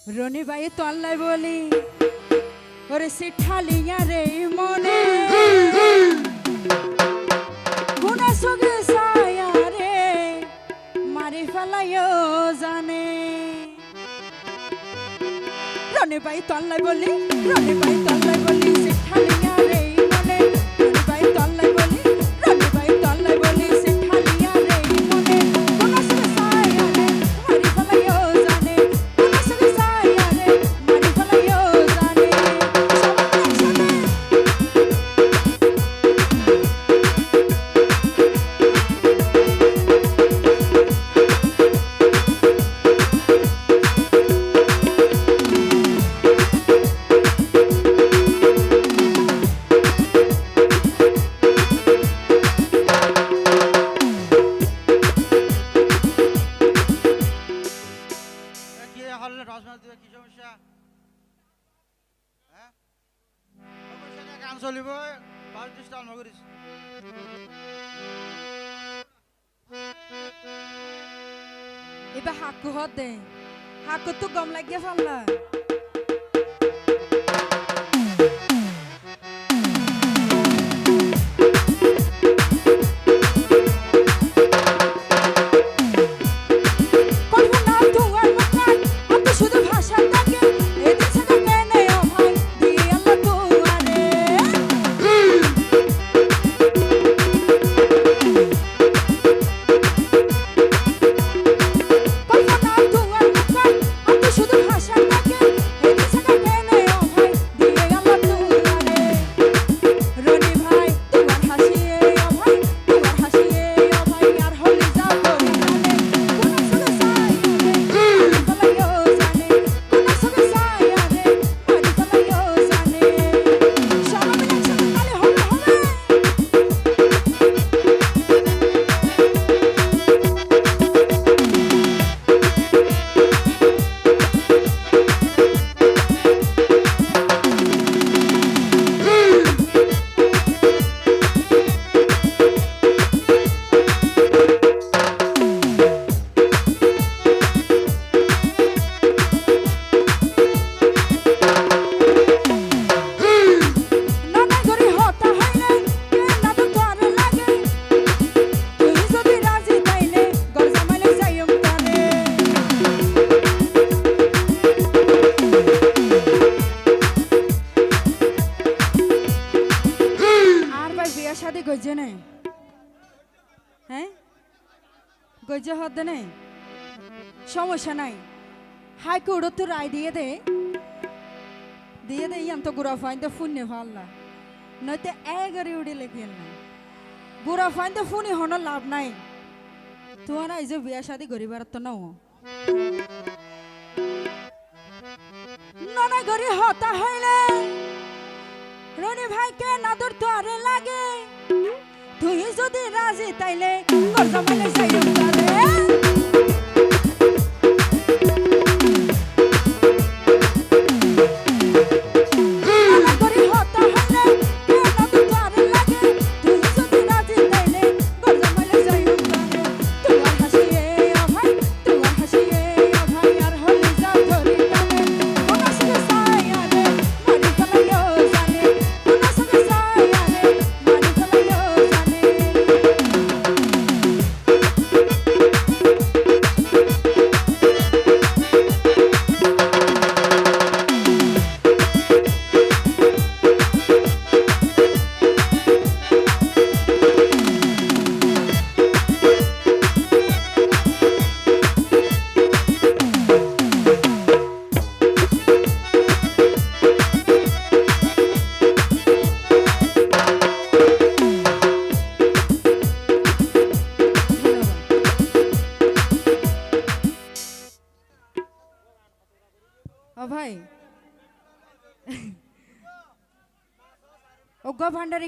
রনি ভাই তল্লাই বলি ওরে সিঠালিয়া রে মনে গুনা সগে সায়া রে মারি ফেলাইও জানে রনি ভাই তল্লাই বলি রনি ভাই তল্লাই বলি সিঠালিয়া রে মনে রনি ভাই তল্লাই বলি রনি ভাই তল্লাই বলি সিঠালিয়া রে মনে গুনা সগে সায়া রে মারি ফেলাইও জানে গুনা সগে সায়া রে মারি ফেলাইও জানে গান চলিব 5-10টা আৰম্ভ কৰিছে এবার হাকু হদে হাকু তো গম লাগিয়ে ফেললা গজে নেই হ্যাঁ গজে হতে নেই সমস্যা নাই হাইকোর্ট তো রায় দিয়ে দে ইয়াম তো গুড়া ফাইন তো ফুনে ভাল্লা নয়তো এগারে উড়ে লেখেন না গুড়া ফাইন তো ফুনি হনো লাভ নাই তোমার এই যে বিয়া শাদি গরিবার তো নাও না গরি হতা হইলে রনি ভাইকে নাদর তো আরে লাগে তুই যদি রাজি তাইলে গরজা মানে যাইও তারে ভাই ও গো ভান্ডারি